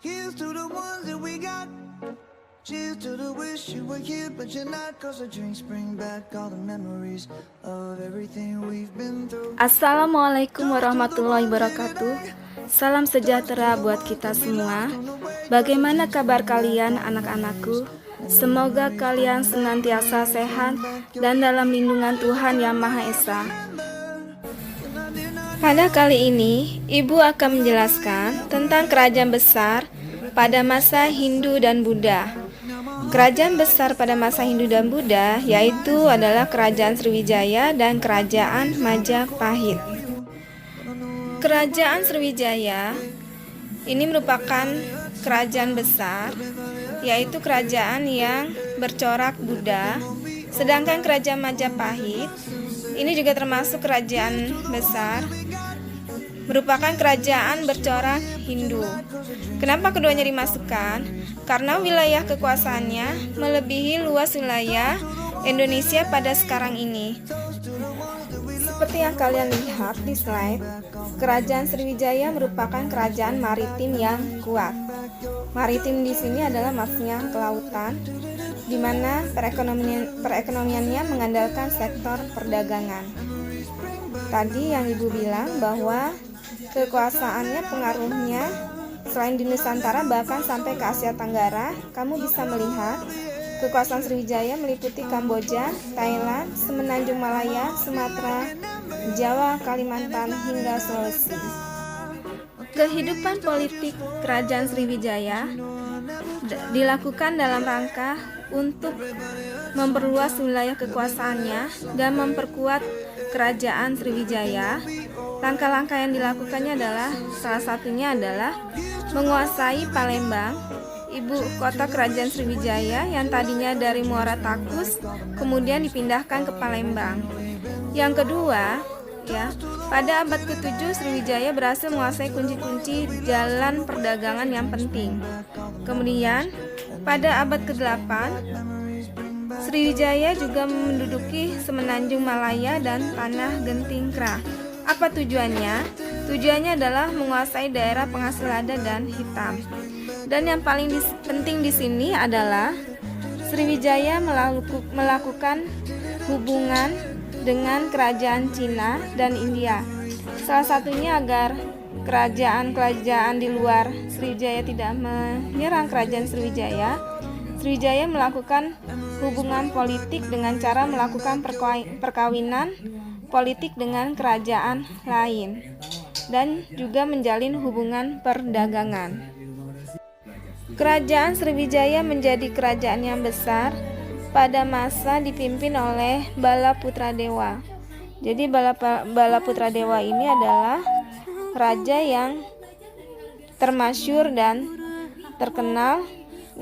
Here's to the ones that we got. Cheers to the wish you were here, but you're not. Cause the drinks bring back all the memories of everything we've been through. Assalamualaikum warahmatullahi wabarakatuh. Salam sejahtera buat kita semua. Bagaimana kabar kalian anak-anakku? Semoga kalian senantiasa sehat dan dalam lindungan Tuhan Yang Maha Esa. Pada kali ini, Ibu akan menjelaskan tentang kerajaan besar pada masa Hindu dan Buddha. Kerajaan besar pada masa Hindu dan Buddha yaitu adalah Kerajaan Sriwijaya dan Kerajaan Majapahit. Kerajaan Sriwijaya ini merupakan kerajaan besar, yaitu kerajaan yang bercorak Buddha. Sedangkan Kerajaan Majapahit ini juga termasuk kerajaan besar, merupakan kerajaan bercorak Hindu. Kenapa keduanya dimasukkan? Karena wilayah kekuasaannya melebihi luas wilayah Indonesia pada sekarang ini. Seperti yang kalian lihat di slide, Kerajaan Sriwijaya merupakan kerajaan maritim yang kuat. Maritim di sini adalah maksudnya kelautan, di mana perekonomiannya mengandalkan sektor perdagangan. Tadi yang Ibu bilang bahwa kekuasaannya, pengaruhnya selain di Nusantara bahkan sampai ke Asia Tenggara. Kamu bisa melihat kekuasaan Sriwijaya meliputi Kamboja, Thailand, Semenanjung Malaya, Sumatera, Jawa, Kalimantan, hingga Sulawesi. Kehidupan politik Kerajaan Sriwijaya dilakukan dalam rangka untuk memperluas wilayah kekuasaannya dan memperkuat Kerajaan Sriwijaya. Langkah-langkah yang dilakukannya adalah, salah satunya adalah menguasai Palembang, ibu kota Kerajaan Sriwijaya yang tadinya dari Muara Takus kemudian dipindahkan ke Palembang. Yang kedua, pada abad ke-7 Sriwijaya berhasil menguasai kunci-kunci jalan perdagangan yang penting. Kemudian pada abad ke-8 Sriwijaya juga menduduki Semenanjung Malaya dan Tanah Gentingkra. Apa tujuannya? Tujuannya adalah menguasai daerah penghasil lada dan hitam. Dan yang paling penting di sini adalah Sriwijaya melakukan hubungan dengan kerajaan Cina dan India. Salah satunya agar kerajaan-kerajaan di luar Sriwijaya tidak menyerang kerajaan Sriwijaya. Sriwijaya melakukan hubungan politik dengan cara melakukan perkawinan politik dengan kerajaan lain dan juga menjalin hubungan perdagangan. Kerajaan Sriwijaya menjadi kerajaan yang besar pada masa dipimpin oleh Bala Putradewa. Jadi Bala Putradewa ini adalah raja yang termasyhur dan terkenal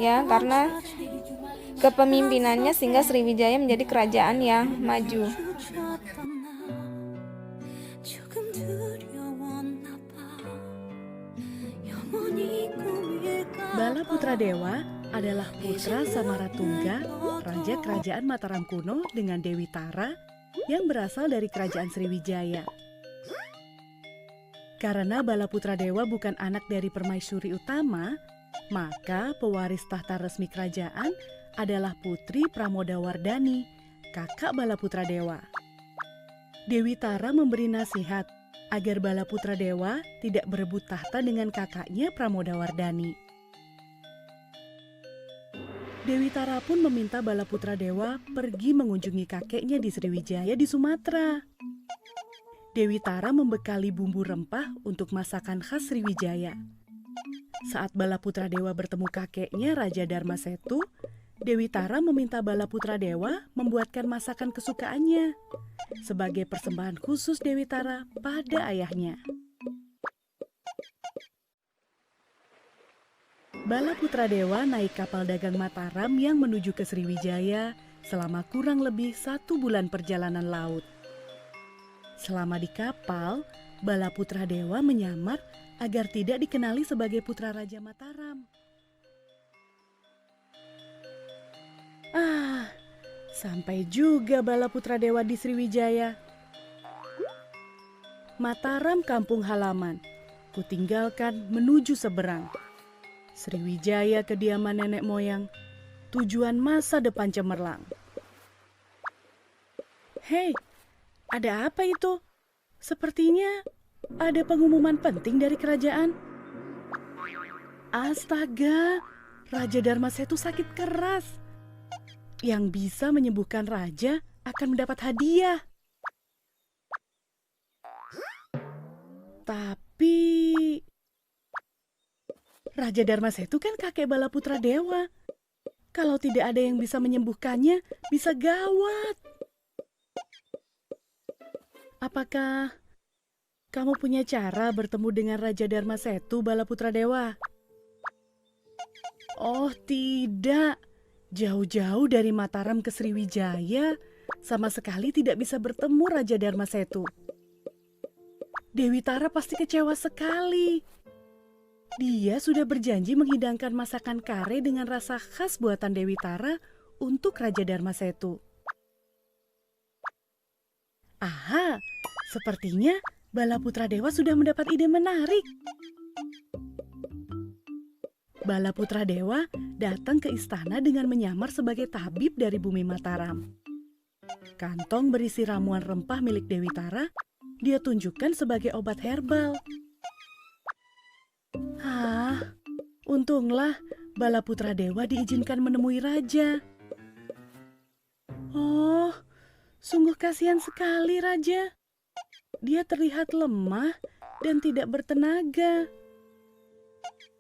karena kepemimpinannya sehingga Sriwijaya menjadi kerajaan yang maju. Bala Putradewa adalah putra Samaratungga, raja kerajaan Mataram kuno dengan Dewi Tara yang berasal dari kerajaan Sriwijaya. Karena Bala Putradewa bukan anak dari permaisuri utama, maka pewaris tahta resmi kerajaan adalah Putri Pramodawardhani, kakak Bala Putradewa. Dewi Tara memberi nasihat agar Bala Putradewa tidak berebut tahta dengan kakaknya Pramodawardhani. Dewi Tara pun meminta Bala Putradewa pergi mengunjungi kakeknya di Sriwijaya di Sumatera. Dewi Tara membekali bumbu rempah untuk masakan khas Sriwijaya. Saat Bala Putradewa bertemu kakeknya Raja Darmasetu, Dewi Tara meminta Bala Putradewa membuatkan masakan kesukaannya sebagai persembahan khusus Dewi Tara pada ayahnya. Bala Putradewa naik kapal dagang Mataram yang menuju ke Sriwijaya selama kurang lebih 1 bulan perjalanan laut. Selama di kapal, Bala Putradewa menyamar agar tidak dikenali sebagai putra Raja Mataram. Sampai juga Bala Putradewa di Sriwijaya. Mataram kampung halaman, kutinggalkan menuju seberang. Sriwijaya kediaman nenek moyang, tujuan masa depan cemerlang. Hei, ada apa itu? Sepertinya ada pengumuman penting dari kerajaan. Astaga, Raja Darmasetu sakit keras. Yang bisa menyembuhkan raja akan mendapat hadiah. Tapi Raja Darmasetu kan kakek Balaputra Dewa. Kalau tidak ada yang bisa menyembuhkannya, bisa gawat. Apakah kamu punya cara bertemu dengan Raja Darmasetu Balaputra Dewa? Oh tidak, jauh-jauh dari Mataram ke Sriwijaya, sama sekali tidak bisa bertemu Raja Darmasetu. Dewi Tara pasti kecewa sekali. Dia sudah berjanji menghidangkan masakan kare dengan rasa khas buatan Dewi Tara untuk Raja Darmasetu. Aha, sepertinya Balaputra Dewa sudah mendapat ide menarik. Balaputra Dewa datang ke istana dengan menyamar sebagai tabib dari bumi Mataram. Kantong berisi ramuan rempah milik Dewi Tara dia tunjukkan sebagai obat herbal. Hah, untunglah Balaputra Dewa diizinkan menemui raja. Oh, sungguh kasihan sekali raja. Dia terlihat lemah dan tidak bertenaga.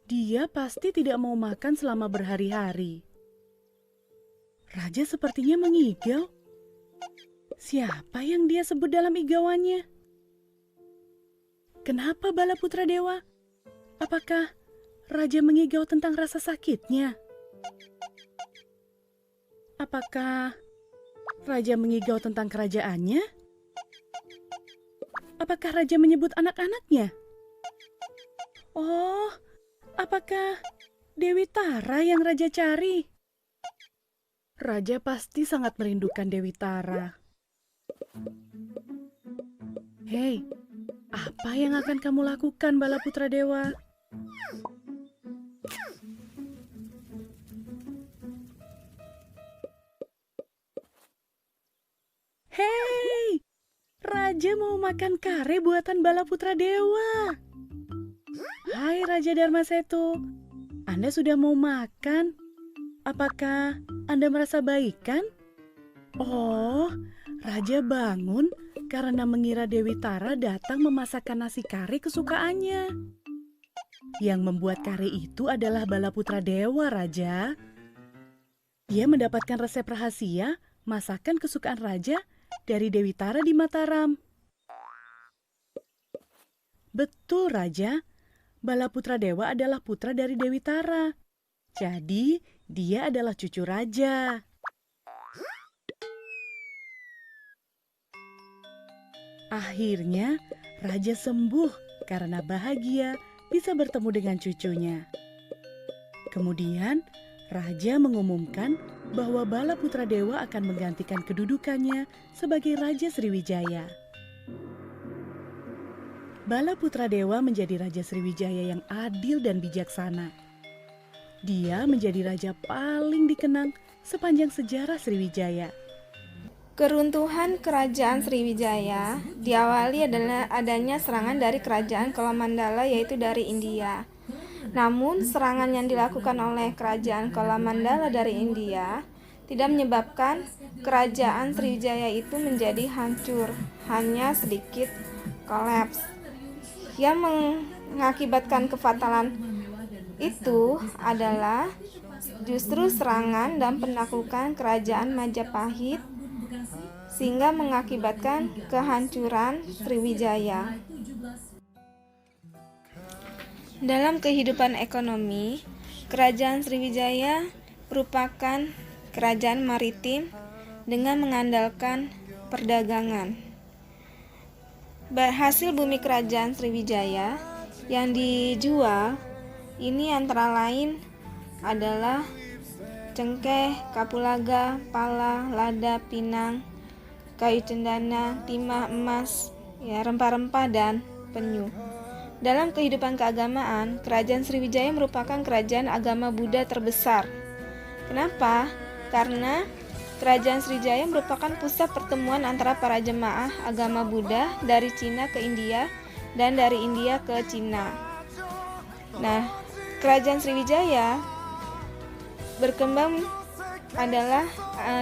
Dia pasti tidak mau makan selama berhari-hari. Raja sepertinya mengigau. Siapa yang dia sebut dalam igauannya? Kenapa Balaputra Dewa? Apakah raja mengigau tentang rasa sakitnya? Apakah raja mengigau tentang kerajaannya? Apakah raja menyebut anak-anaknya? Oh, apakah Dewi Tara yang raja cari? Raja pasti sangat merindukan Dewi Tara. Hei, apa yang akan kamu lakukan, Balaputra Dewa? Hei, raja mau makan kare buatan Balaputra Dewa. Hai Raja Darmasetu, Anda sudah mau makan? Apakah Anda merasa baik kan? Oh, Raja bangun karena mengira Dewi Tara datang memasakkan nasi kare kesukaannya. Yang membuat kare itu adalah Balaputra Dewa, Raja. Dia mendapatkan resep rahasia masakan kesukaan Raja dari Dewi Tara di Mataram. Betul, Raja. Balaputra Dewa adalah putra dari Dewi Tara. Jadi, dia adalah cucu raja. Akhirnya, raja sembuh karena bahagia bisa bertemu dengan cucunya. Kemudian, raja mengumumkan bahwa Balaputra Dewa akan menggantikan kedudukannya sebagai Raja Sriwijaya. Balaputra Dewa menjadi Raja Sriwijaya yang adil dan bijaksana. Dia menjadi raja paling dikenang sepanjang sejarah Sriwijaya. Keruntuhan kerajaan Sriwijaya diawali adalah adanya serangan dari kerajaan Kolamandala yaitu dari India. Namun serangan yang dilakukan oleh kerajaan Kolamandala dari India tidak menyebabkan kerajaan Sriwijaya itu menjadi hancur, hanya sedikit kolaps. Yang mengakibatkan kefatalan itu adalah justru serangan dan penaklukan kerajaan Majapahit sehingga mengakibatkan kehancuran Sriwijaya. Dalam kehidupan ekonomi, kerajaan Sriwijaya merupakan kerajaan maritim dengan mengandalkan perdagangan. Hasil bumi kerajaan Sriwijaya yang dijual ini antara lain adalah cengkeh, kapulaga, pala, lada, pinang, kayu cendana, timah, emas, rempah-rempah dan penyu. Dalam kehidupan keagamaan, Kerajaan Sriwijaya merupakan kerajaan agama Buddha terbesar. Kenapa? Karena Kerajaan Sriwijaya merupakan pusat pertemuan antara para jemaah agama Buddha dari Cina ke India dan dari India ke Cina. Nah, Kerajaan Sriwijaya berkembang adalah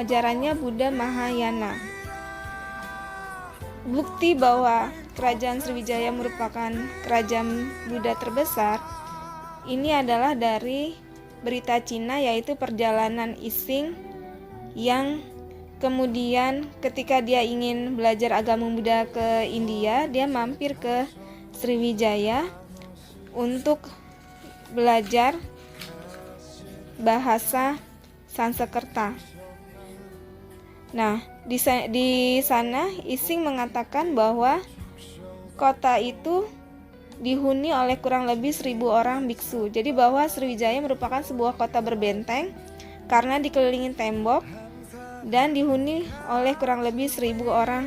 ajarannya Buddha Mahayana. Bukti bahwa Kerajaan Sriwijaya merupakan kerajaan Buddha terbesar ini adalah dari berita Cina, yaitu perjalanan Ising yang kemudian ketika dia ingin belajar agama Buddha ke India, dia mampir ke Sriwijaya untuk belajar bahasa Sanskerta. Nah, di sana Ising mengatakan bahwa kota itu dihuni oleh kurang lebih 1.000 orang biksu. Jadi bahwa Sriwijaya merupakan sebuah kota berbenteng karena dikelilingi tembok dan dihuni oleh kurang lebih 1.000 orang